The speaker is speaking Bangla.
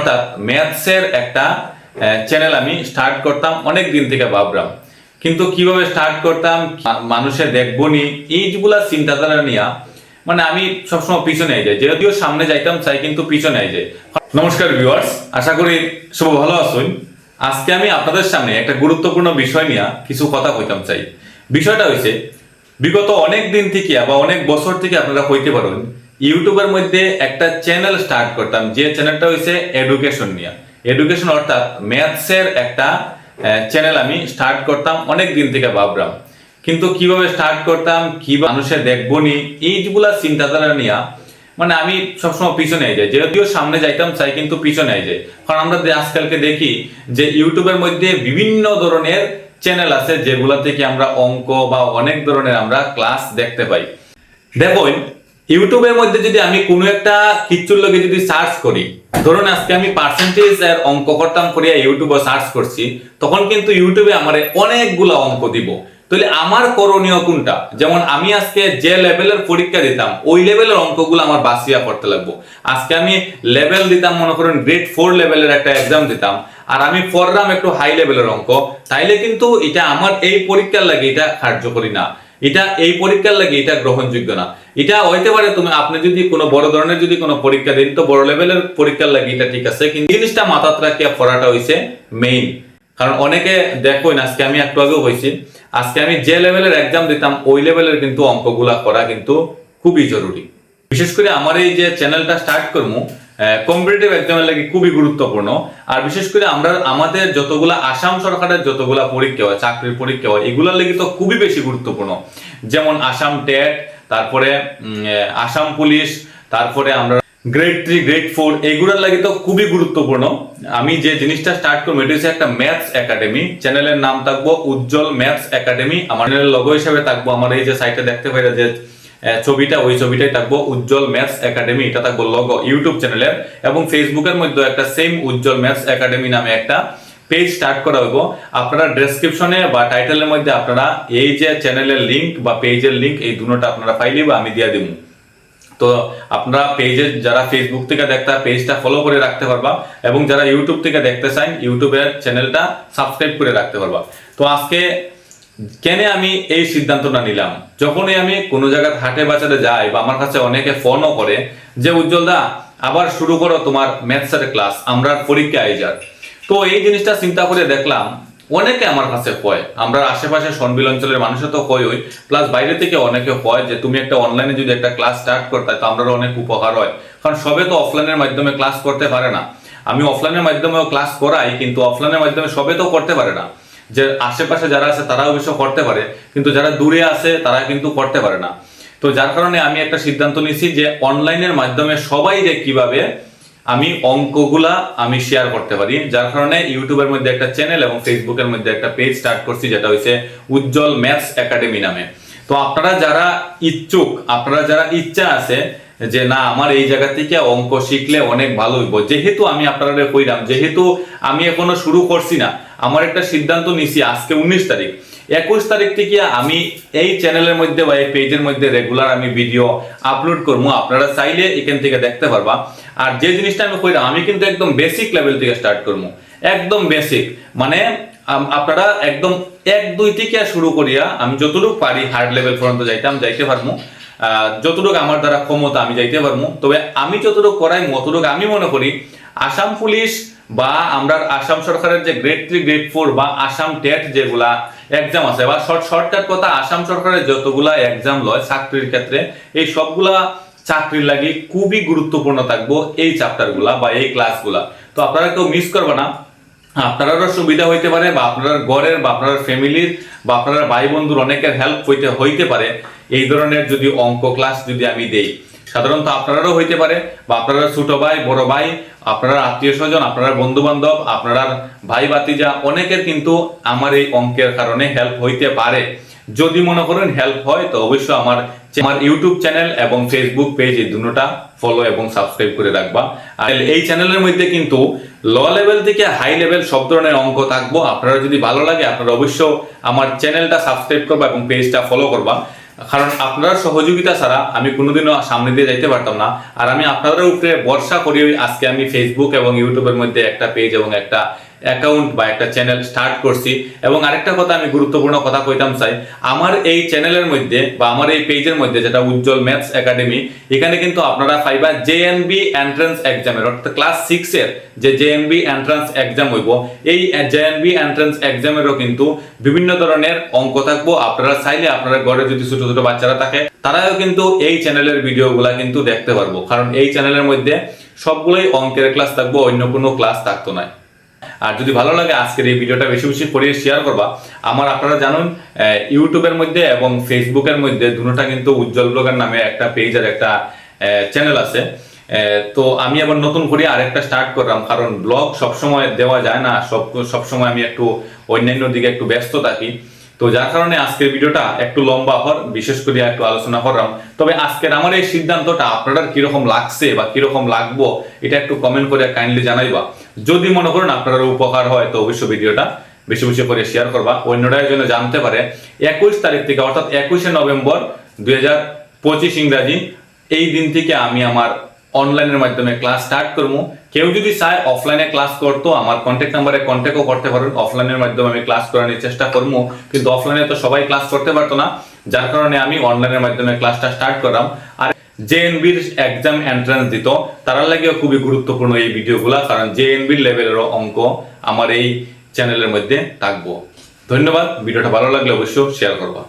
অর্থাৎ ম্যাথসের একটা চ্যানেল আমি স্টার্ট করতাম, অনেক দিন থেকে ভাবলাম, কিন্তু কিভাবে স্টার্ট করতাম, মানুষে দেখবো নি, এইগুলা চিন্তাধারা নিয়ে মানে আমি সবসময় পিছনে যাই, যদিও সামনে যাইতাম চাই কিন্তু পিছনে যাই। নমস্কার ভিউয়ার্স, আশা করি সব ভালো আছেন। আজকে আমি আপনাদের সামনে একটা গুরুত্বপূর্ণ বিষয় নিয়ে কিছু কথা কইতাম চাই। বিষয়টা হয়েছে, বিগত অনেক দিন থেকে বা অনেক বছর থেকে আপনারা কইতে পারেন ইউটিউবের মধ্যে একটা চ্যানেল স্টার্ট করতাম, যে চ্যানেলটা হয়েছে এডুকেশন নিয়ে। এডুকেশন অর্থাৎ ম্যাথসের একটা চ্যানেল আমি স্টার্ট করতাম, অনেক দিন থেকে ভাবলাম, কিন্তু কিভাবে স্টার্ট করতাম, কি মানুষে দেখবো নি, এইগুলা চিন্তাধারা নিয়ে মানে আমি সবসময় পিছনে যাই, যদিও সামনে যাইতাম চাই কিন্তু পিছনে যাই। কারণ আমরা আজকালকে দেখি যে ইউটিউবের মধ্যে বিভিন্ন ধরনের চ্যানেল আছে, যেগুলা থেকে আমরা অঙ্ক বা অনেক ধরনের আমরা ক্লাস দেখতে পাই। দেখুন, ইউটিউবের মধ্যে যদি আমি কোনো একটা কিচ্ছুর লগে যদি সার্চ করি, ধরুন আজকে আমি পার্সেন্টেজ এর অঙ্ক করতাম করিয়া ইউটিউবে সার্চ করছি, তখন কিন্তু ইউটিউবে আমার অনেকগুলা অঙ্ক দিব। তাহলে আমার করণীয় কোনটা? যেমন আমি আজকে যে লেভেলের পরীক্ষা দিতাম ওই লেভেলের অঙ্কগুলো আমার বাসিয়া করতে লাগবো। আজকে আমি লেভেল দিতাম, মনে করেন গ্রেড 4 লেভেলের একটা এক্সাম দিতাম, আর আমি পড়লাম একটু হাই লেভেলের অঙ্ক, তাইলে কিন্তু এটা আমার এই পরীক্ষার লাগে এটা কার্যকরী না, এটা এই পরীক্ষার লাগে এটা গ্রহণযোগ্য না। এটা হইতে পারে আপনি যদি কোনো বড় ধরনের যদি কোনো পরীক্ষা দিন, তো বড় লেভেলের পরীক্ষার লাগে এটা ঠিক আছে, কিন্তু জিনিসটা মাথাত রাখিয়া পড়াটা হইছে মেইন। কারণ অনেকে দেখুন, আজকে আমি একটু আগেও হয়েছি, আজকে আমি যে লেভেলের এক্সাম দিতাম ওই লেভেলের কিন্তু অঙ্কগুলা করা কিন্তু খুবই জরুরি। বিশেষ করে আমার এই যে চ্যানেলটা স্টার্ট করবো কম্পিটিটিভ এক্সামের লাগে খুবই গুরুত্বপূর্ণ। আর বিশেষ করে আমরা আমাদের যতগুলা আসাম সরকারের যতগুলা পরীক্ষা হয়, চাকরির পরীক্ষা হয়, এগুলোর লাগে তো খুবই বেশি গুরুত্বপূর্ণ। যেমন আসাম টেট, তারপরে আসাম পুলিশ, তারপরে আমরা গ্রেড 3 গ্রেড 4, এগুলোর লাগে তো খুবই গুরুত্বপূর্ণ। আমি যে জিনিসটা স্টার্ট করবো এটা হচ্ছে একটা ম্যাথস একাডেমি। চ্যানেলের নাম থাকবো উজ্জ্বল ম্যাথস একাডেমি। আমার চ্যানেলের লোগো হিসেবে থাকবো আমার এই যে সাইটে দেখতে পাই যে ছবিটা, ওই ছবিটাই থাকবো উজ্জ্বল ম্যাথস একাডেমি, এটা থাকবো লোগো ইউটিউব চ্যানেলের। এবং ফেসবুকের মধ্যে একটা সেম উজ্জ্বল ম্যাথস একাডেমি নামে একটা পেজ স্টার্ট করা হইব। আপনারা ডেসক্রিপশনে বা টাইটেলের মধ্যে আপনারা এই যে চ্যানেলের লিংক বা পেজের লিংক, এই দুটোটা আপনারা পাইলে বা আমি দিয়ে দিব। তো আপনারা পেজে যারা ফেসবুক থেকে দেখতে পেজটা ফলো করে রাখতে পারবা, এবং যারা ইউটিউব থেকে দেখতে চান ইউটিউবের চ্যানেলটা সাবস্ক্রাইব করে রাখতে পারবা। তো আজকে কেন আমি এই সিদ্ধান্তটা নিলাম, যখনই আমি কোনো জায়গায় হাটে বাজারে যাই বা আমার কাছে অনেকে ফোনও করে যে উজ্জ্বল দা আবার শুরু করো তোমার ম্যাথসের ক্লাস, আমরা পরীক্ষা আই যাক। তো এই জিনিসটা চিন্তা করে দেখলাম অনেকে আমার কাছে কয়, আমরা আশেপাশে সনবিল অঞ্চলের মানুষও তো কয়, প্লাস বাইরে থেকে অনেকে কয় যে তুমি একটা অনলাইনে যদি একটা ক্লাস স্টার্ট করতে তো আমারও অনেক উপকার হয়। কারণ সবে তো অফলাইনের মাধ্যমে ক্লাস করতে পারে না। আমি অফলাইনের মাধ্যমেও ক্লাস করাই, কিন্তু অফলাইনের মাধ্যমে সবে তো করতে পারে না। যে আশেপাশে যারা আছে তারা অবশ্য করতে পারে, কিন্তু যারা দূরে আছে তারা কিন্তু করতে পারে না। তো যার কারণে আমি একটা সিদ্ধান্ত নিয়েছি যে অনলাইনের মাধ্যমে সবাই যে কিভাবে আমি অঙ্কগুলা আমি শেয়ার করতে পারি, যার কারণে ইউটিউবের মধ্যে একটা চ্যানেল এবং ফেসবুকের মধ্যে একটা পেজ স্টার্ট করছি, যেটা হচ্ছে উজ্জ্বল ম্যাথস একাডেমি নামে। তো আপনারা যারা ইচ্ছুক, আপনারা যারা ইচ্ছা আছে যে না আমার এই জায়গা থেকে অঙ্ক শিখলে অনেক ভালো হইব, যেহেতু আমি আপনাদের কইলাম, যেহেতু আমি এখনো শুরু করছি না, আমার একটা সিদ্ধান্ত নিছি আজকে 19 তারিখ, 21 তারিখ থেকে আমি এই চ্যানেলের মধ্যে বা এই পেজের মধ্যে রেগুলার আমি ভিডিও আপলোড করবো। আপনারা চাইলে এখান থেকে দেখতে পারবা। আর যে জিনিসটা আমি কইলাম, আমি কিন্তু একদম বেসিক লেভেল থেকে স্টার্ট করবো, একদম বেসিক, মানে আপনারা একদম 1-2 থেকে শুরু করিয়া আমি যতটুকু পারি হার্ড লেভেল পর্যন্ত যাইতে পারবো, যতটুকু আমার দ্বারা ক্ষমতা আমি যাইতে পারবো। তবে আমি যতটুকু করাই অতটুকু আমি মনে করি আসাম পুলিশ বা আমরা আসাম সরকারের যে গ্রেড 3 গ্রেড 4 বা আসাম টেট যেগুলা এক্সাম আছে, বা শর্টকাট কথা আসাম সরকারের যতগুলা এক্সাম লয় চাকরির ক্ষেত্রে, এই সবগুলা চাকরির লাগি খুবই গুরুত্বপূর্ণ থাকবো এই চ্যাপ্টারগুলা বা এই ক্লাসগুলা। তো আপনারা কেউ মিস করবে না, আপনারাও সুবিধা হইতে পারে, বা আপনার ঘরের বা আপনার ফ্যামিলির বা আপনার ভাই বন্ধুর অনেকের হেল্প হইতে পারে এই ধরনের যদি অঙ্ক ক্লাস যদি আমি দেই। সাধারণত আপনারাও হইতে পারে, বা আপনারা ছোট ভাই বড় ভাই, আপনারা আত্মীয় স্বজন, আপনারা বন্ধু বান্ধব, আপনারা ভাই ভাতিজা, অনেকের কিন্তু আমার এই অঙ্কের কারণে হেল্প হইতে পারে। যদি মনে করেন হেল্প হয় তো অবশ্যই আমার ইউটিউব চ্যানেল এবং ফেসবুক পেজ এই দুটোটা ফলো এবং সাবস্ক্রাইব করে রাখবা। আর এই চ্যানেলের মধ্যে কিন্তু লো লেভেল থেকে হাই লেভেল সব ধরনের অঙ্ক থাকবো। আপনারা যদি ভালো লাগে আপনারা অবশ্যই আমার চ্যানেলটা সাবস্ক্রাইব করবা এবং পেজটা ফলো করবা। কারণ আপনার সহযোগিতা ছাড়া আমি কোনোদিনও সামনে দিয়ে যাইতে পারতাম না। আর আমি আপনাদের উপরে ভরসা করি আজকে আমি ফেসবুক এবং ইউটিউবের মধ্যে একটা পেজ এবং একটা অ্যাকাউন্ট বা একটা চ্যানেল স্টার্ট করছি। এবং আরেকটা কথা আমি গুরুত্বপূর্ণ কথা কইতাম চাই, আমার এই চ্যানেলের মধ্যে বা আমার এই পেজের মধ্যে যেটা উজ্জ্বল ম্যাথস একাডেমি, এখানে কিন্তু আপনারা পাইবা জেএনবি এন্ট্রান্স এক্সামের অর্থাৎ ক্লাস 6 এর যে জেএনবি এন্ট্রান্স এক্সাম হইব, এই জেএনবি এন্ট্রান্স এক্সামেরও কিন্তু বিভিন্ন ধরনের অঙ্ক থাকবো। আপনারা চাইলে আপনারা ঘরে যদি ছোট ছোট বাচ্চারা থাকে তারাও কিন্তু এই চ্যানেলের ভিডিওগুলা কিন্তু দেখতে পারবো, কারণ এই চ্যানেলের মধ্যে সবগুলোই অঙ্কের ক্লাস থাকবো, অন্য কোনো ক্লাস থাকতো না। আর যদি ভালো লাগে আজকের এই ভিডিওটা বেশি বেশি করে শেয়ার করবা। আমার আপনারা জানুন ইউটিউবের মধ্যে এবং ফেসবুকের মধ্যে দুটোটা কিন্তু উজ্জ্বল ব্লগের নামে একটা পেজ আর একটা চ্যানেল আছে। তো আমি আবার নতুন করে আরেকটা স্টার্ট করলাম, কারণ ব্লগ সবসময় দেওয়া যায় না, সবসময় আমি একটু অন্যান্য দিকে একটু ব্যস্ত থাকি। তো যার কারণে আজকের ভিডিওটা একটু লম্বা হওয়ার বিশেষ করে একটু আলোচনা করলাম। তবে আজকের আমার এই সিদ্ধান্তটা আপনাদের কিরকম লাগছে বা কিরকম লাগবো এটা একটু কমেন্ট করে কাইন্ডলি জানাইবা। যদি মনে করেন আপনার উপকার হয় তো অবশ্যই ভিডিওটা বেশি বেশি করে শেয়ার করবা, অন্যরাই যেন জানতে পারে। 21 তারিখ থেকে অর্থাৎ 21শে নভেম্বর 2025 ইংরাজি, এই দিন থেকে আমি আমার অনলাইনের মাধ্যমে ক্লাস স্টার্ট করবো। কেউ যদি চায় অফলাইনে ক্লাস করতো আমার কন্ট্যাক্ট নাম্বারে কন্ট্যাক্টও করতে পারেন, অফলাইনের মাধ্যমে আমি ক্লাস করানোর চেষ্টা করবো। কিন্তু অফলাইনে তো সবাই ক্লাস করতে পারতো না, যার কারণে আমি অনলাইনের মাধ্যমে ক্লাসটা স্টার্ট করলাম। আর জেএনবির এক্সাম এন্ট্রান্স দিত তার লাগেও খুবই গুরুত্বপূর্ণ এই ভিডিওগুলা, কারণ জেএনবির লেভেলেরও অঙ্ক আমার এই চ্যানেলের মধ্যে থাকবো। ধন্যবাদ। ভিডিওটা ভালো লাগলে অবশ্যই শেয়ার করবা।